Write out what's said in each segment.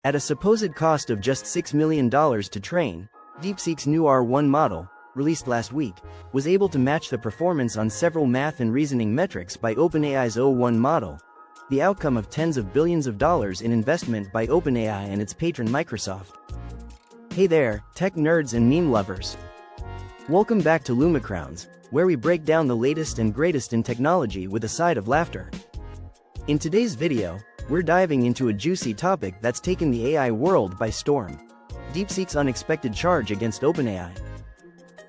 At a supposed cost of just $6 million to train, DeepSeek's new R1 model, released last week, was able to match the performance on several math and reasoning metrics by OpenAI's O1 model, the outcome of tens of billions of dollars in investment by OpenAI and its patron Microsoft. Hey there, tech nerds and meme lovers. Welcome back to Lumacrowns, where we break down the latest and greatest in technology with a side of laughter. In today's video, we're diving into a juicy topic that's taken the AI world by storm: DeepSeek's unexpected charge against OpenAI.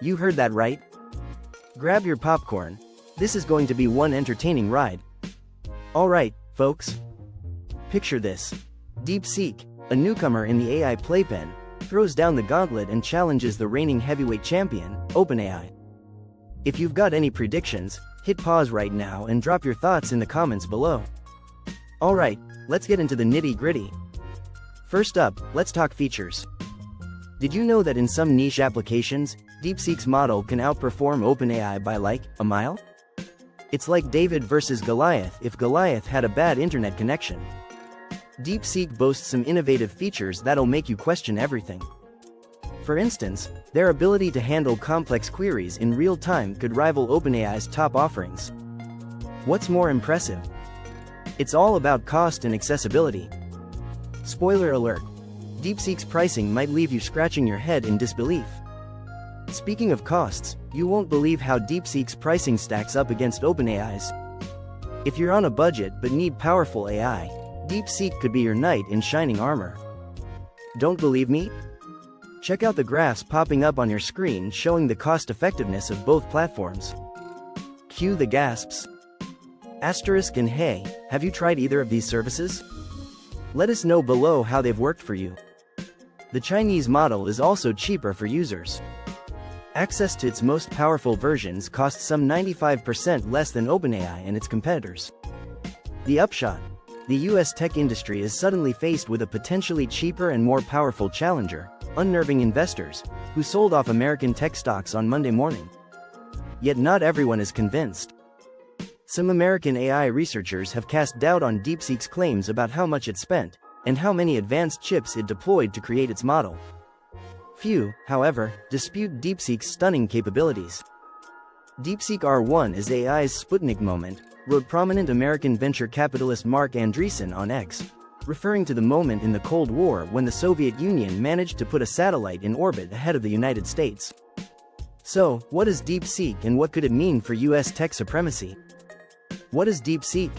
You heard that right? Grab your popcorn. This is going to be one entertaining ride. Alright, folks. Picture this. DeepSeek, a newcomer in the AI playpen, throws down the gauntlet and challenges the reigning heavyweight champion, OpenAI. If you've got any predictions, hit pause right now and drop your thoughts in the comments below. Alright, let's get into the nitty-gritty. First up, let's talk features. Did you know that in some niche applications, DeepSeek's model can outperform OpenAI by like a mile? It's like David versus Goliath if Goliath had a bad internet connection. DeepSeek boasts some innovative features that'll make you question everything. For instance, their ability to handle complex queries in real time could rival OpenAI's top offerings. What's more impressive? It's all about cost and accessibility. Spoiler alert: DeepSeek's pricing might leave you scratching your head in disbelief. Speaking of costs, you won't believe how DeepSeek's pricing stacks up against OpenAI's. If you're on a budget but need powerful AI, DeepSeek could be your knight in shining armor. Don't believe me? Check out the graphs popping up on your screen showing the cost-effectiveness of both platforms. Cue the gasps. Asterisk and hey, have you tried either of these services? Let us know below how they've worked for you. The Chinese model is also cheaper for users. Access to its most powerful versions costs some 95% less than OpenAI and its competitors. The upshot: the US tech industry is suddenly faced with a potentially cheaper and more powerful challenger, unnerving investors, who sold off American tech stocks on Monday morning. Yet not everyone is convinced. Some American AI researchers have cast doubt on DeepSeek's claims about how much it spent, and how many advanced chips it deployed to create its model. Few, however, dispute DeepSeek's stunning capabilities. DeepSeek R1 is AI's Sputnik moment, wrote prominent American venture capitalist Mark Andreessen on X, referring to the moment in the Cold War when the Soviet Union managed to put a satellite in orbit ahead of the United States. So, what is DeepSeek and what could it mean for US tech supremacy? What is DeepSeek?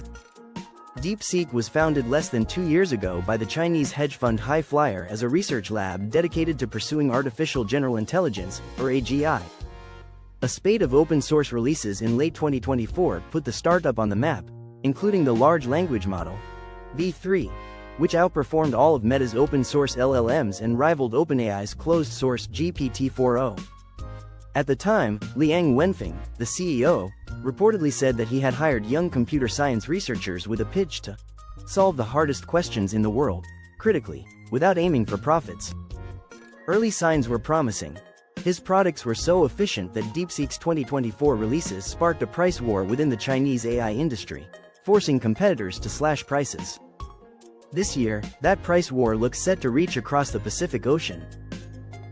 DeepSeek was founded less than 2 years ago by the Chinese hedge fund High Flyer as a research lab dedicated to pursuing artificial general intelligence, or AGI. A spate of open-source releases in late 2024 put the startup on the map, including the large language model, V3, which outperformed all of Meta's open-source LLMs and rivaled OpenAI's closed-source GPT-4o. At the time, Liang Wenfeng, the CEO, reportedly said that he had hired young computer science researchers with a pitch to solve the hardest questions in the world, critically, without aiming for profits. Early signs were promising. His products were so efficient that DeepSeek's 2024 releases sparked a price war within the Chinese AI industry, forcing competitors to slash prices. This year, that price war looks set to reach across the Pacific Ocean.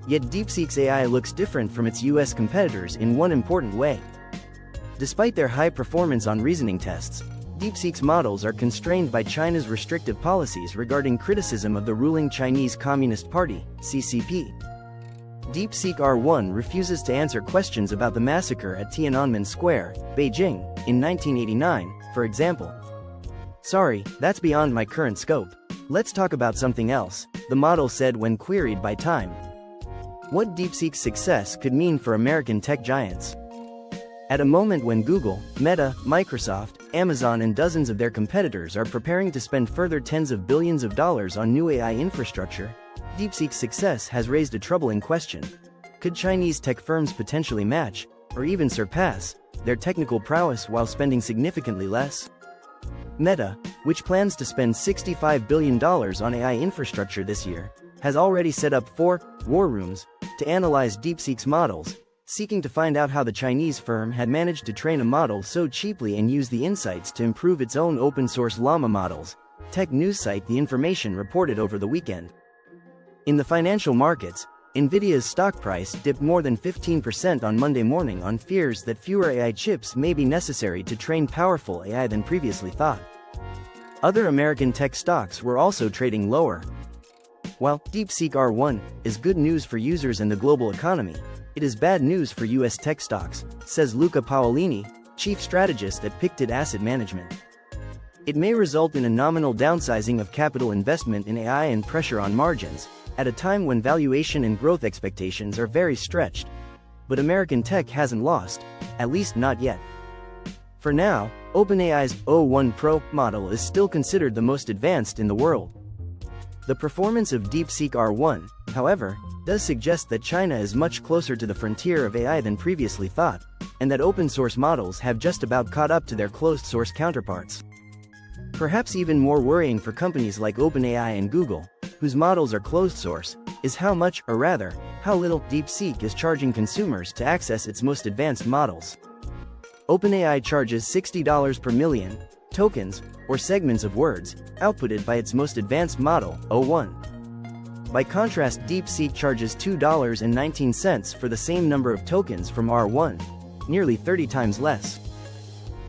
Yet DeepSeek's AI looks different from its US competitors in one important way. Despite their high performance on reasoning tests, DeepSeek's models are constrained by China's restrictive policies regarding criticism of the ruling Chinese Communist Party, CCP. DeepSeek R1 refuses to answer questions about the massacre at Tiananmen Square, Beijing, in 1989, for example. Sorry, that's beyond my current scope. Let's talk about something else, the model said when queried by Time. What DeepSeek's success could mean for American tech giants. At a moment when Google, Meta, Microsoft, Amazon and dozens of their competitors are preparing to spend further tens of billions of dollars on new AI infrastructure, DeepSeek's success has raised a troubling question. Could Chinese tech firms potentially match, or even surpass, their technical prowess while spending significantly less? Meta, which plans to spend $65 billion on AI infrastructure this year, has already set up 4 war rooms to analyze DeepSeek's models, seeking to find out how the Chinese firm had managed to train a model so cheaply and use the insights to improve its own open-source llama models, tech news site The Information reported over the weekend. In the financial markets, Nvidia's stock price dipped more than 15% on Monday morning on fears that fewer AI chips may be necessary to train powerful AI than previously thought. Other American tech stocks were also trading lower. While DeepSeek R1 is good news for users and the global economy, it is bad news for US tech stocks, says Luca Paolini, chief strategist at Pictet Asset Management. It may result in a nominal downsizing of capital investment in AI and pressure on margins, at a time when valuation and growth expectations are very stretched. But American tech hasn't lost, at least not yet. For now, OpenAI's O1 Pro model is still considered the most advanced in the world. The performance of DeepSeek R1, however, does suggest that China is much closer to the frontier of AI than previously thought, and that open-source models have just about caught up to their closed-source counterparts. Perhaps even more worrying for companies like OpenAI and Google, whose models are closed-source, is how much, or rather, how little, DeepSeek is charging consumers to access its most advanced models. OpenAI charges $60 per million tokens, or segments of words, outputted by its most advanced model, O1. By contrast, DeepSeek charges $2.19 for the same number of tokens from R1, nearly 30 times less.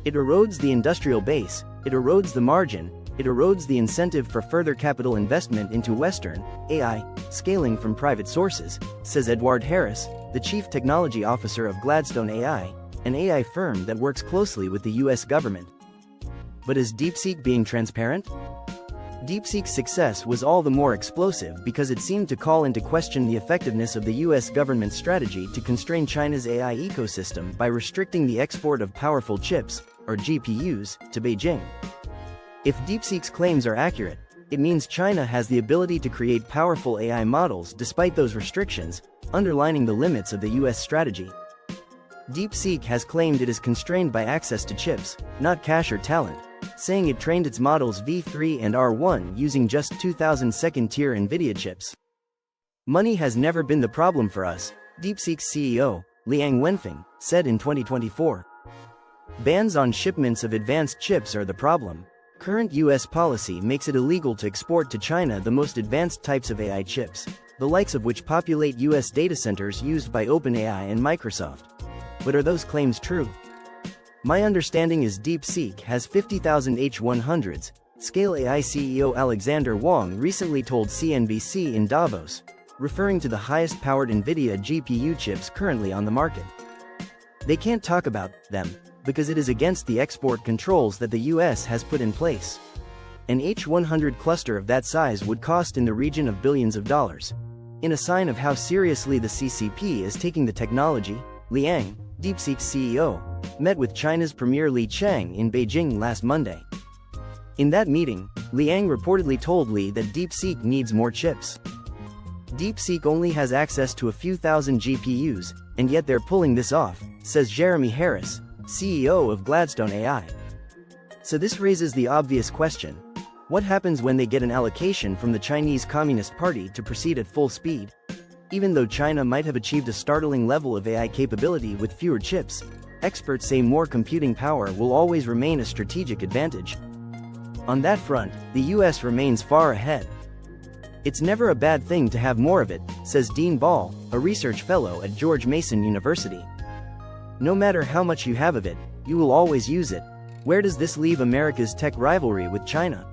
It erodes the industrial base, it erodes the margin, it erodes the incentive for further capital investment into Western AI scaling from private sources, says Edward Harris, the chief technology officer of Gladstone AI, an AI firm that works closely with the US government. But is DeepSeek being transparent? DeepSeek's success was all the more explosive because it seemed to call into question the effectiveness of the US government's strategy to constrain China's AI ecosystem by restricting the export of powerful chips, or GPUs, to Beijing. If DeepSeek's claims are accurate, it means China has the ability to create powerful AI models despite those restrictions, underlining the limits of the US strategy. DeepSeek has claimed it is constrained by access to chips, not cash or talent, saying it trained its models V3 and R1 using just 2000 second-tier NVIDIA chips. Money has never been the problem for us, DeepSeek's CEO, Liang Wenfeng, said in 2024. Bans on shipments of advanced chips are the problem. Current US policy makes it illegal to export to China the most advanced types of AI chips, the likes of which populate US data centers used by OpenAI and Microsoft. But are those claims true? My understanding is DeepSeek has 50,000 H100s, Scale AI CEO Alexander Wang recently told CNBC in Davos, referring to the highest-powered NVIDIA GPU chips currently on the market. They can't talk about them, because it is against the export controls that the US has put in place. An H100 cluster of that size would cost in the region of billions of dollars. In a sign of how seriously the CCP is taking the technology, Liang, DeepSeek's CEO, met with China's Premier Li Chang in Beijing last Monday. In that meeting, Liang reportedly told Li that DeepSeek needs more chips. DeepSeek only has access to a few thousand GPUs, and yet they're pulling this off, says Jeremy Harris, CEO of Gladstone AI. So this raises the obvious question: what happens when they get an allocation from the Chinese Communist Party to proceed at full speed? Even though China might have achieved a startling level of AI capability with fewer chips, experts say more computing power will always remain a strategic advantage. On that front, the US remains far ahead. It's never a bad thing to have more of it, says Dean Ball, a research fellow at George Mason University. No matter how much you have of it, you will always use it. Where does this leave America's tech rivalry with China?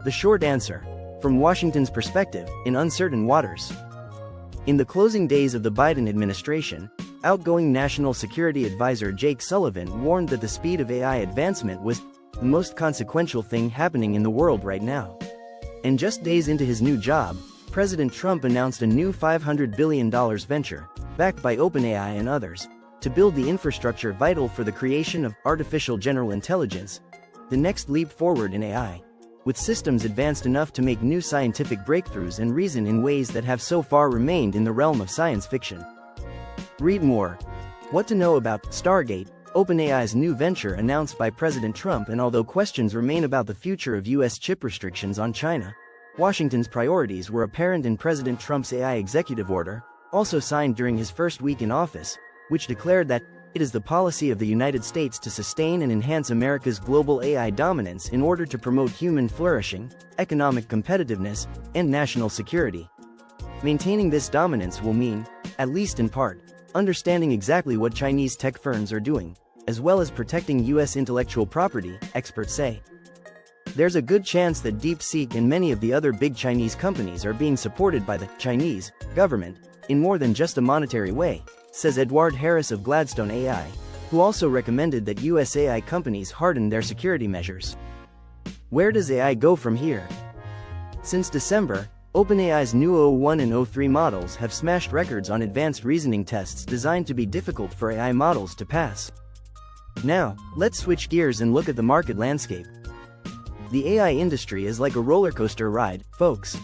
The short answer: from Washington's perspective, in uncertain waters. In the closing days of the Biden administration, outgoing National Security Advisor Jake Sullivan warned that the speed of AI advancement was the most consequential thing happening in the world right now. And just days into his new job, President Trump announced a new $500 billion venture, backed by OpenAI and others, to build the infrastructure vital for the creation of artificial general intelligence, the next leap forward in AI, with systems advanced enough to make new scientific breakthroughs and reason in ways that have so far remained in the realm of science fiction. Read more. What to know about Stargate, OpenAI's new venture announced by President Trump. And although questions remain about the future of US chip restrictions on China, Washington's priorities were apparent in President Trump's AI executive order, also signed during his first week in office, which declared that It is the policy of the United States to sustain and enhance America's global AI dominance in order to promote human flourishing, economic competitiveness, and national security. Maintaining this dominance will mean, at least in part, understanding exactly what Chinese tech firms are doing, as well as protecting U.S. intellectual property, experts say. There's a good chance that DeepSeek and many of the other big Chinese companies are being supported by the Chinese government in more than just a monetary way, says Edward Harris of Gladstone AI, who also recommended that US AI companies harden their security measures. Where does AI go from here? Since December, OpenAI's new O1 and O3 models have smashed records on advanced reasoning tests designed to be difficult for AI models to pass. Now, let's switch gears and look at the market landscape. The AI industry is like a roller coaster ride, folks.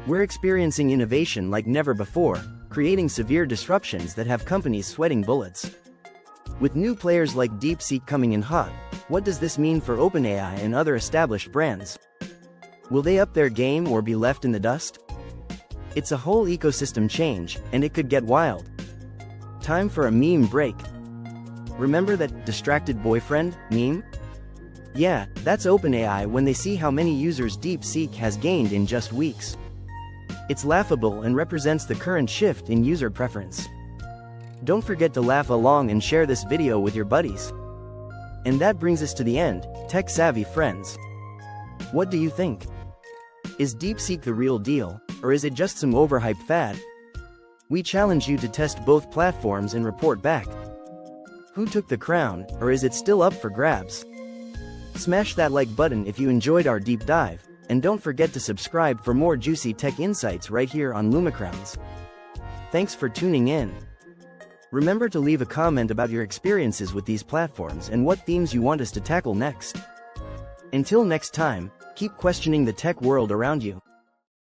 We're experiencing innovation like never before, creating severe disruptions that have companies sweating bullets. With new players like DeepSeek coming in hot, what does this mean for OpenAI and other established brands? Will they up their game or be left in the dust? It's a whole ecosystem change, and it could get wild. Time for a meme break. Remember that distracted boyfriend meme? Yeah, that's OpenAI when they see how many users DeepSeek has gained in just weeks. It's laughable and represents the current shift in user preference. Don't forget to laugh along and share this video with your buddies. And that brings us to the end, tech-savvy friends. What do you think? Is DeepSeek the real deal, or is it just some overhyped fad? We challenge you to test both platforms and report back. Who took the crown, or is it still up for grabs? Smash that like button if you enjoyed our deep dive, and don't forget to subscribe for more juicy tech insights right here on Lumacrowns. Thanks for tuning in. Remember to leave a comment about your experiences with these platforms and what themes you want us to tackle next. Until next time, keep questioning the tech world around you.